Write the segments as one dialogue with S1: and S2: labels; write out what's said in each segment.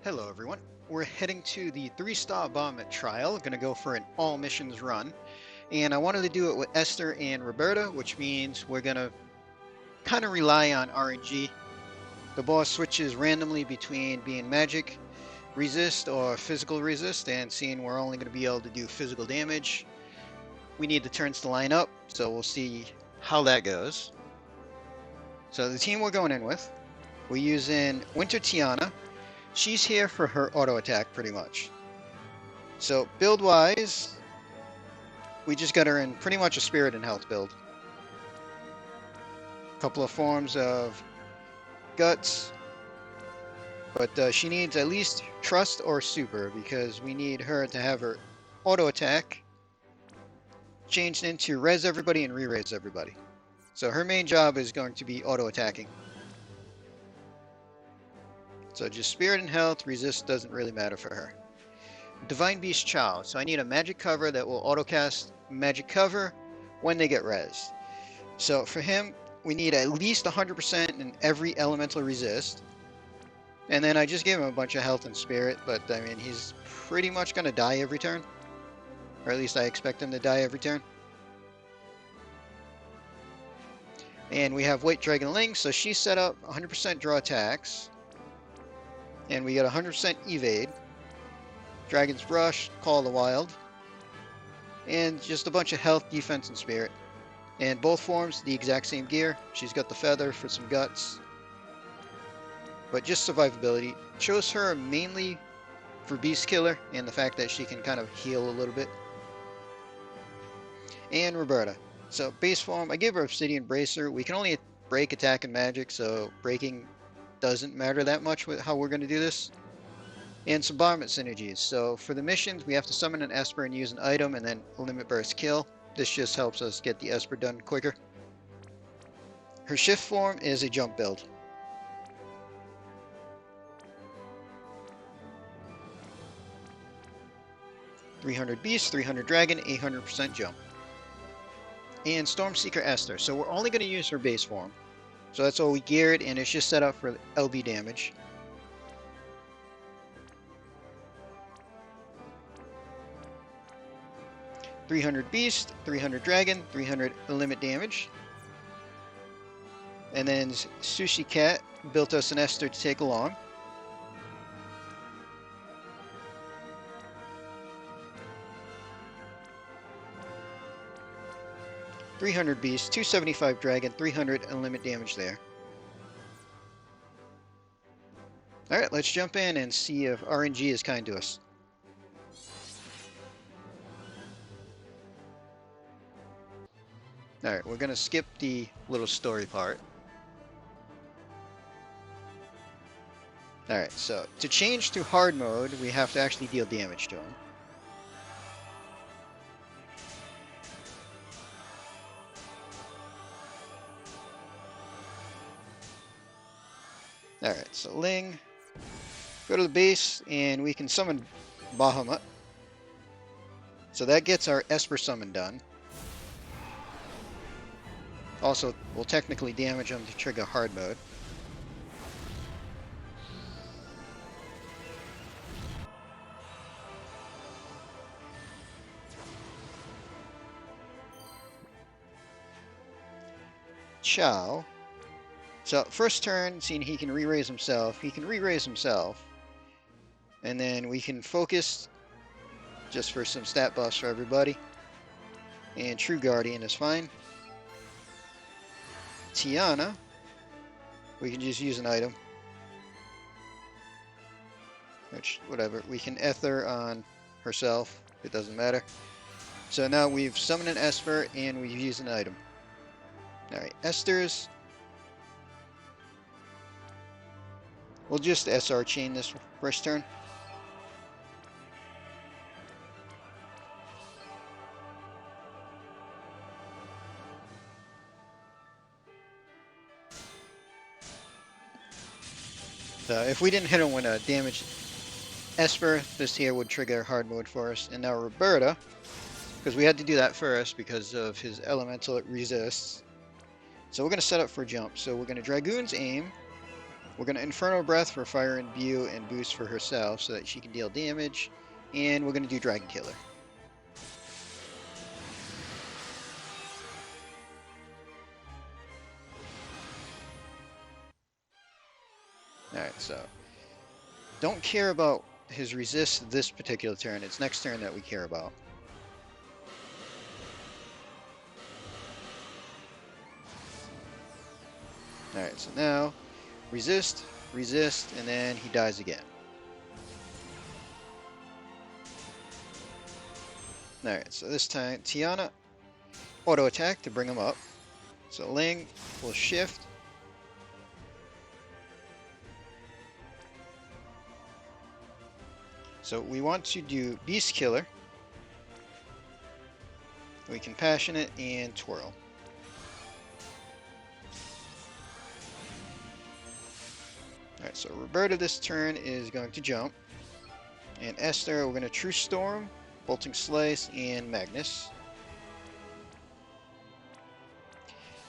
S1: Hello everyone. We're heading to the 3-star Bahamut trial. Gonna go for an all missions run. And I wanted to do it with Esther and Reberta, which means we're gonna kind of rely on RNG. The boss switches randomly between being magic resist or physical resist, and seeing we're only gonna be able to do physical damage. We need the turns to line up, so we'll see how that goes. So the team we're going in with, we're using Winter Tiana. She's here for her auto attack pretty much. So build wise, we just got her in pretty much a spirit and health build. A couple of forms of guts, but she needs at least trust or super because we need her to have her auto attack changed into res everybody and re-res everybody. So her main job is going to be auto attacking. So just spirit and health, resist doesn't really matter for her. Divine Beast Chow. So I need a magic cover that will autocast magic cover when they get res. So for him, we need at least 100% in every elemental resist. And then I just gave him a bunch of health and spirit, but I mean, he's pretty much going to die every turn. Or at least I expect him to die every turn. And we have White Dragon Ling, so she's set up 100% draw attacks. And we got 100% evade. Dragon's Rush, Call of the Wild. And just a bunch of health, defense, and spirit. And both forms, the exact same gear. She's got the feather for some guts. But just survivability. Chose her mainly for Beast Killer and the fact that she can kind of heal a little bit. And Reberta. So base form, I gave her Obsidian Bracer. We can only break, attack, and magic, so breaking doesn't matter that much with how we're going to do this. And some Bahamut synergies. So for the missions, we have to summon an Esper and use an item and then a limit burst kill. This just helps us get the Esper done quicker. Her shift form is a jump build. .300 Beast, 300 Dragon, 800% jump. And Stormseeker Esther. So we're only going to use her base form. So that's all we geared, and it's just set up for LB damage. .300 Beast, 300 Dragon, 300 limit damage. And then Sushi Cat built us an Esther to take along. .300 Beast, 275 Dragon, 300 limit damage there. Alright, let's jump in and see if RNG is kind to us. Alright, we're going to skip the little story part. Alright, so to change to hard mode, we have to actually deal damage to him. Alright, so Ling, go to the base, and we can summon Bahamut. So that gets our Esper summon done. Also, we'll technically damage him to trigger hard mode. Chow. So first turn, seeing he can re-raise himself, he can re-raise himself. And then we can focus just for some stat buffs for everybody. And True Guardian is fine. Tiana, we can just use an item. Which, whatever, we can Ether on herself, it doesn't matter. So now we've summoned an Esper and we've used an item. Alright, Esther's. We'll just SR chain this first turn. So if we didn't hit him with a damaged Esper, this here would trigger hard mode for us. And now Reberta, because we had to do that first because of his elemental it resists. So we're going to set up for jump. So we're going to Dragoon's Aim. We're going to Inferno Breath for Fire and Imbue and Boost for herself so that she can deal damage. And we're going to do Dragon Killer. Alright, so don't care about his resist this particular turn. It's next turn that we care about. Alright, so now resist, resist, and then he dies again. Alright, so this time Tiana auto attack to bring him up. So Ling will shift. So we want to do Beast Killer. We can Passionate and Twirl. Alright, so Reberta this turn is going to jump. And Esther, we're going to True Storm, Bolting Slice, and Magnus.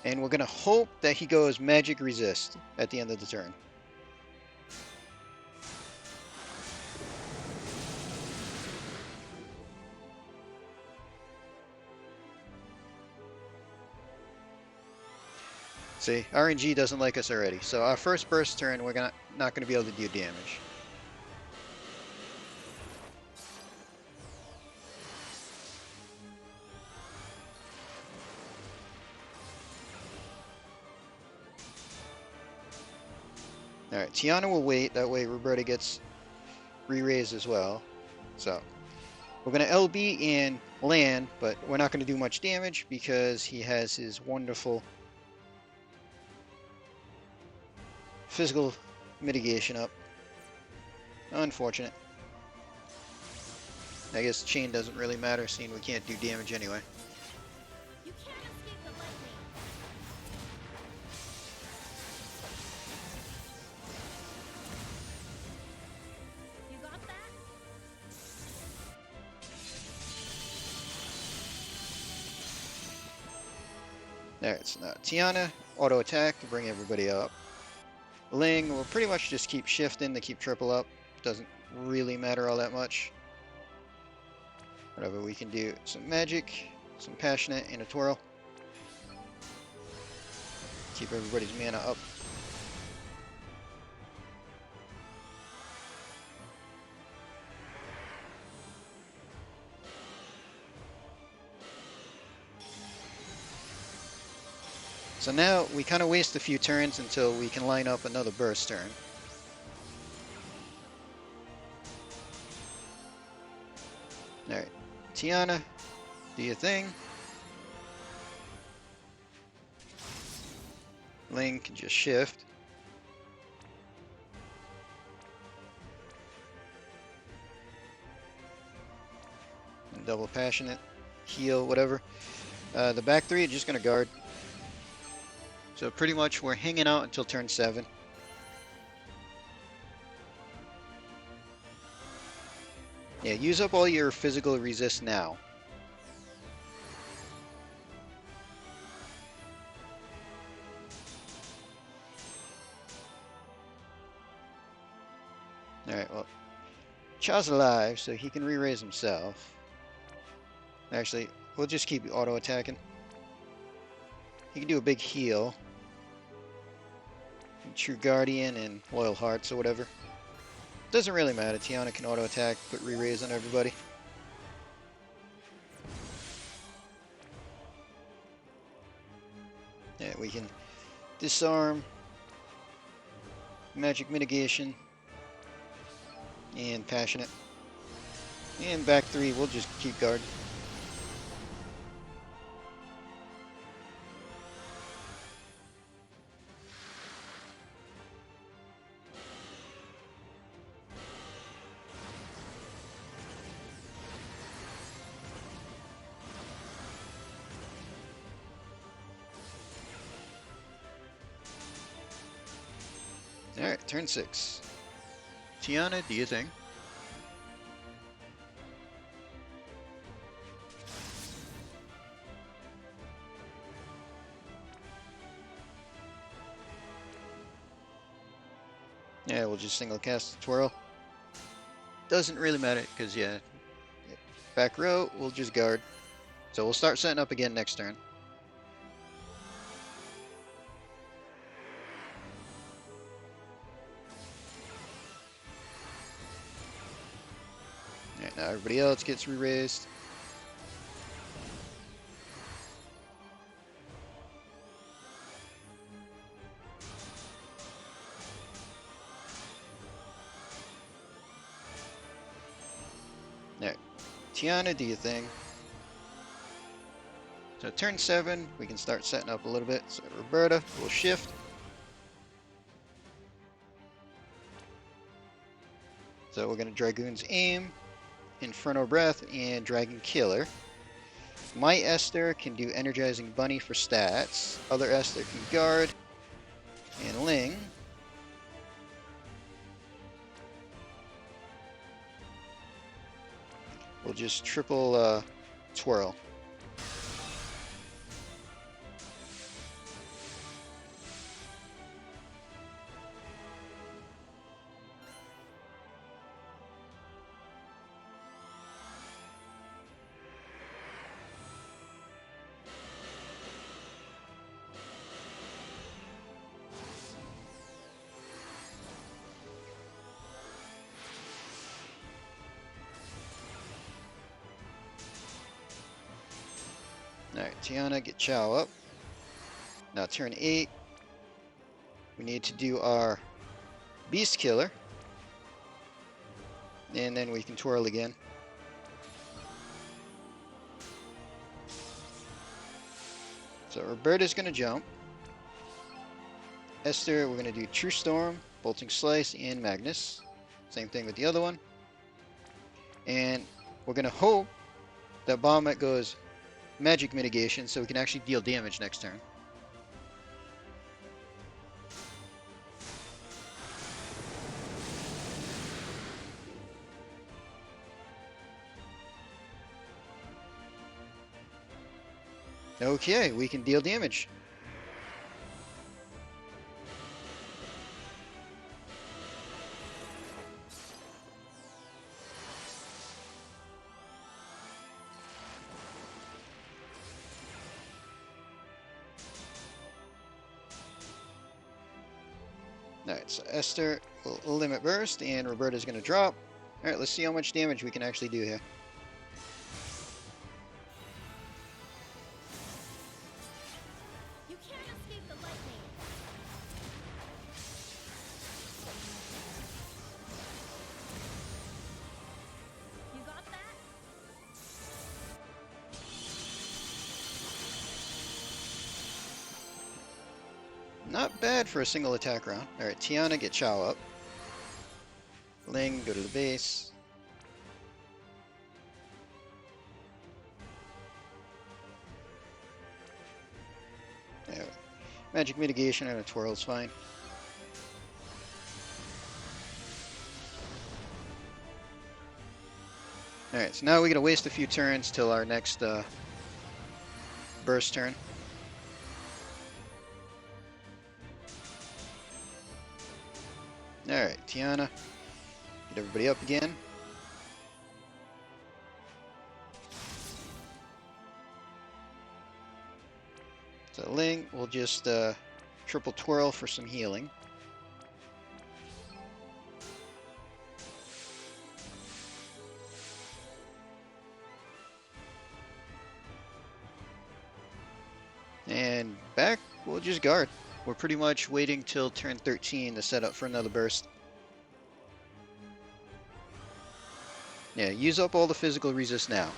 S1: And we're going to hope that he goes Magic Resist at the end of the turn. See, RNG doesn't like us already. So our first burst turn, we're not going to be able to do damage. Alright, Tiana will wait. That way Roberta gets re-raised as well. So we're going to LB and land, but we're not going to do much damage because he has his wonderful physical mitigation up. Unfortunate. I guess chain doesn't really matter, seeing we can't do damage anyway.
S2: You can't escape the lightning. You got that?
S1: Alright, so now Tiana, auto attack to bring everybody up. Ling will pretty much just keep shifting to keep triple up. Doesn't really matter all that much. Whatever, we can do some magic, some passionate, and a twirl. Keep everybody's mana up. So now we kind of waste a few turns until we can line up another burst turn. Alright, Tiana, do your thing. Ling can just shift. And double passionate, heal, whatever. The back three are just going to guard. So pretty much we're hanging out until turn 7. Yeah, use up all your physical resist now. Alright, well, Cha's alive, so he can re-raise himself. Actually, we'll just keep auto attacking. He can do a big heal. True Guardian and Loyal Hearts or whatever. Doesn't really matter. Tiana can auto attack, put re-raise on everybody. Yeah, we can disarm, magic mitigation, and passionate. And back three, we'll just keep guard. Alright, turn 6. Tiana, do your thing. Yeah, we'll just single cast the twirl. Doesn't really matter, because yeah, back row, we'll just guard. So we'll start setting up again next turn. Alright, now everybody else gets re-raised. Alright, Tiana, do your thing. So turn 7, we can start setting up a little bit. So Reberta will shift. So we're going to Dragoon's Aim, Inferno Breath, and Dragon Killer. My Esther can do Energizing Bunny for stats. Other Esther can guard. And Ling will just triple twirl. Alright, Tiana, get Chow up. Now turn 8. We need to do our Beast Killer. And then we can twirl again. So Roberta's going to jump. Esther, we're going to do True Storm, Bolting Slice, and Magnus. Same thing with the other one. And we're going to hope that Bahamut goes Magic Mitigation so we can actually deal damage next turn. Okay, we can deal damage. Alright, so Esther will limit burst, and Roberta's going to drop. Alright, let's see how much damage we can actually do here.
S2: You can't escape the lightning. You got that?
S1: Not bad for a single attack round. Alright, Tiana, get Chow up. Ling, go to the base. There. Magic Mitigation and a twirl is fine. Alright, so now we gotta waste a few turns till our next burst turn. Alright, Tiana, get everybody up again. So Ling will just triple twirl for some healing. And back, we'll just guard. We're pretty much waiting till turn 13 to set up for another burst. Yeah, use up all the physical resist now.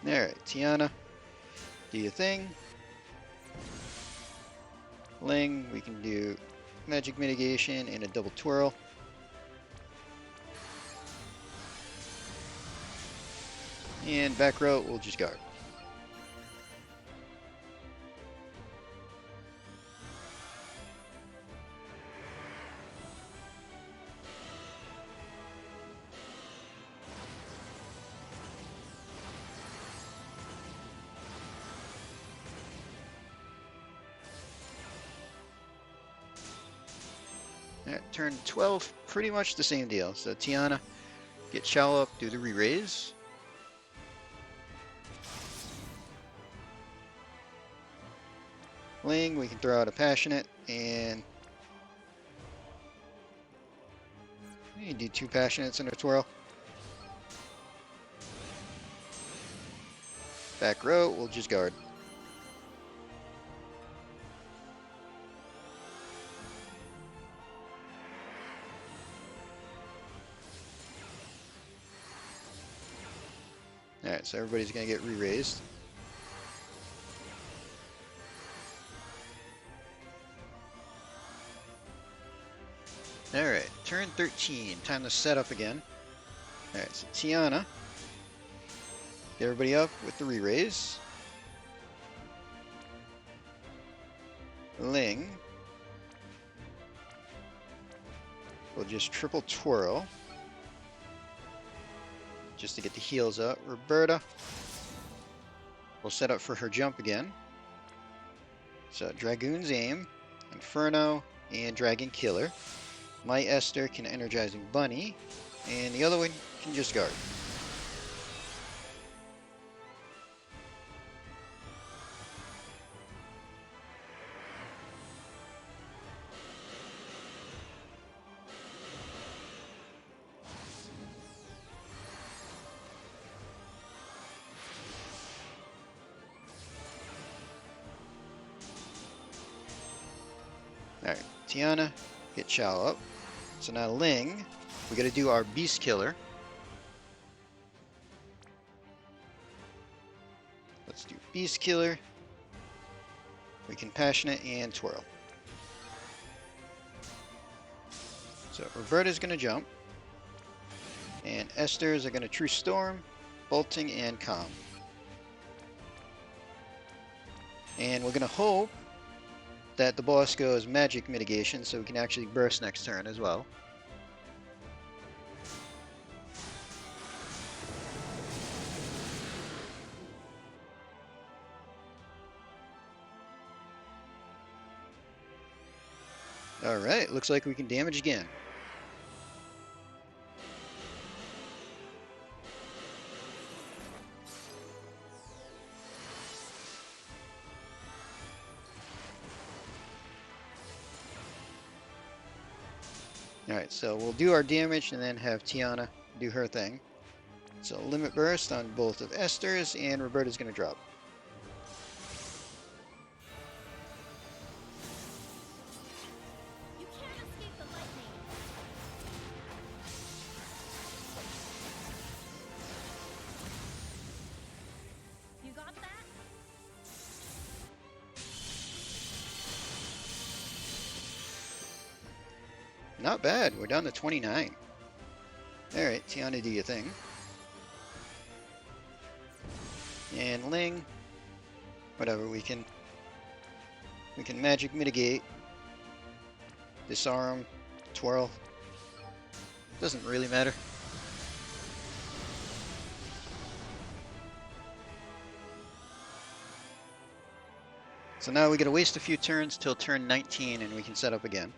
S1: Alright, Tiana, do your thing. Ling, we can do Magic Mitigation and a double twirl. And back row, we'll just guard. Alright, turn 12, pretty much the same deal. So Tiana, get Chow up, do the re-raise. Ling, we can throw out a Passionate, and you can do 2 Passionates and a Twirl. Back row, we'll just guard. Alright, so everybody's going to get re-raised. Alright, turn 13. Time to set up again. Alright, so Tiana. Get everybody up with the re-raise. Ling. We'll just triple twirl. Just to get the heals up. Reberta. We'll set up for her jump again. So Dragoon's Aim, Inferno, and Dragon Killer. My Esther can Energizing Bunny, and the other one can just guard. Alright, Tiana, get Chow up. So now Ling, we gotta do our Beast Killer. Let's do Beast Killer. We can Passionate and Twirl. So Reberta's gonna jump. And Esther's are gonna True Storm, Bolting, and Calm. And we're gonna hope that the boss goes Magic Mitigation so we can actually burst next turn as well. Alright, looks like we can damage again. Alright, so we'll do our damage and then have Tiana do her thing. So Limit Burst on both of Esther's, and Reberta's going to drop.
S2: You can't escape the lightning. You got that?
S1: Not bad, we're down to 29. Alright, Tiana, do your thing. And Ling, whatever, we can Magic Mitigate, Disarm, Twirl. Doesn't really matter. So now we gotta waste a few turns till turn 19 and we can set up again.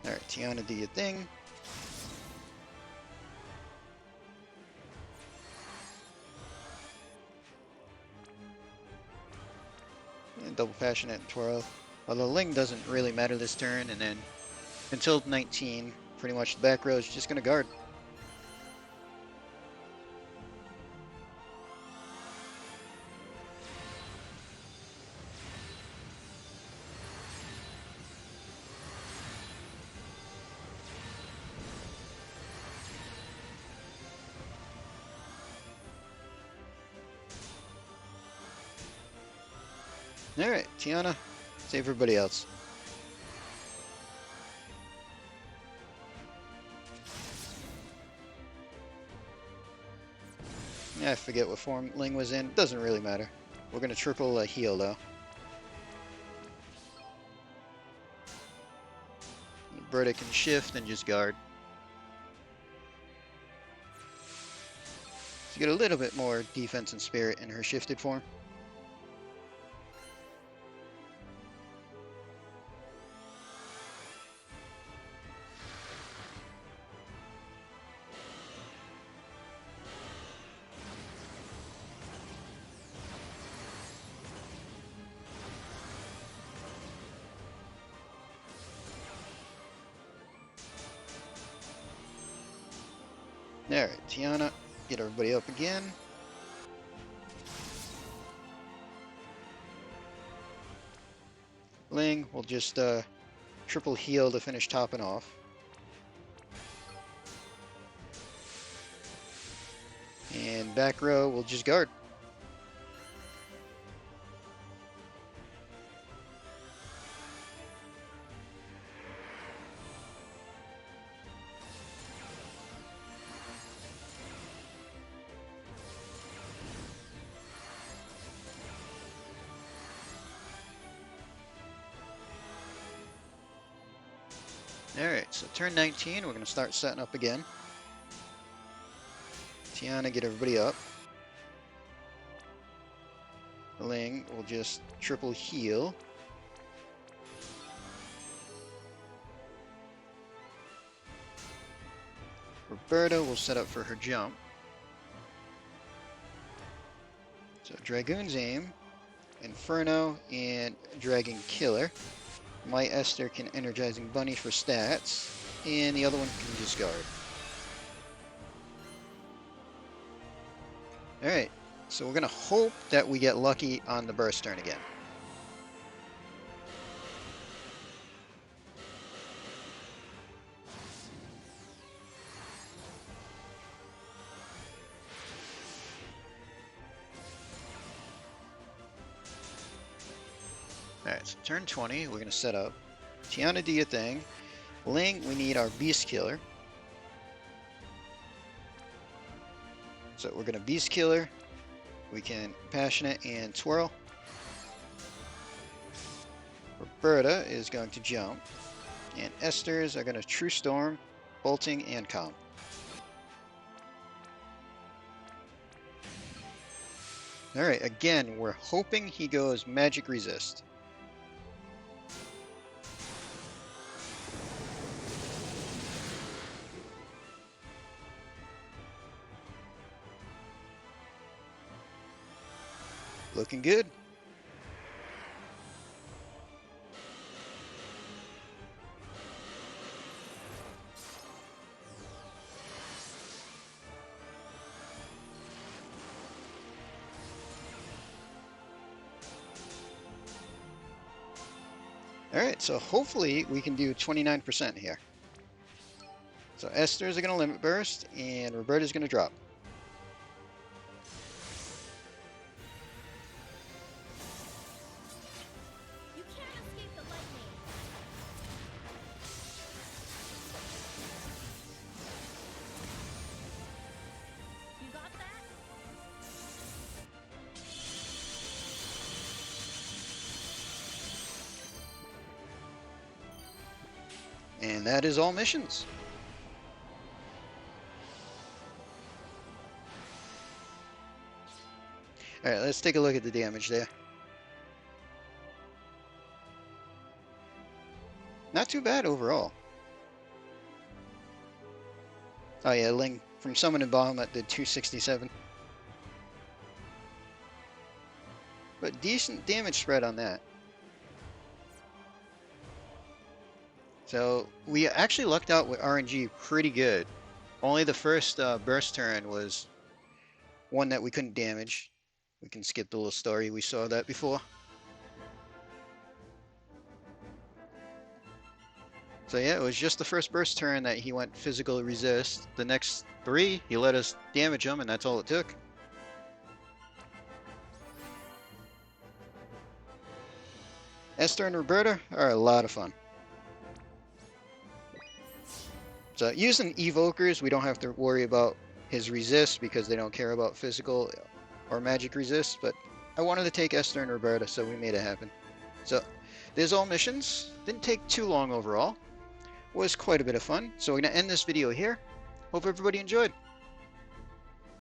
S1: Alright, Tiana, do your thing. And double Passionate and Twirl. Although Ling doesn't really matter this turn, and then until 19, pretty much the back row is just going to guard. Alright, Tiana, save everybody else. Yeah, I forget what form Ling was in. Doesn't really matter. We're going to triple heal, though. Reberta can shift and just guard. to get a little bit more defense and spirit in her shifted form. Alright, Tiana, get everybody up again. Ling will just triple heal to finish topping off. And back row will just guard. Alright, so turn 19, we're going to start setting up again. Tiana, get everybody up. Ling will just triple heal. Reberta will set up for her jump. So Dragoon's Aim, Inferno, and Dragon Killer. My Esther can Energizing Bunny for stats, and the other one can just guard. Alright, so we're going to hope that we get lucky on the burst turn again. Alright, so turn 20, we're going to set up. Tiana, do your thing. Ling, we need our Beast Killer. So we're going to Beast Killer. We can Passionate and Twirl. Reberta is going to jump. And Esther's are going to True Storm, Bolting, and Calm. Alright, again, we're hoping he goes Magic Resist. Looking good. Alright, so hopefully we can do 29% here. So Esther's going to Limit Burst, and Reberta's going to drop.
S2: You can't escape the lightning. You got that?
S1: And that is all missions. Alright, let's take a look at the damage there. Not too bad overall. Oh yeah, Ling from Summon and Bahamut did 267. But decent damage spread on that. So we actually lucked out with RNG pretty good. Only the first burst turn was one that we couldn't damage. We can skip the little story, we saw that before. So yeah, it was just the first burst turn that he went physical resist. The next three, he let us damage him, and that's all it took. Esther and Reberta are a lot of fun. So using Evokers, we don't have to worry about his resist because they don't care about physical or magic resist, but I wanted to take Esther and Reberta, so we made it happen. So there's all missions. Didn't take too long overall. Was quite a bit of fun. So we're going to end this video here. Hope everybody enjoyed.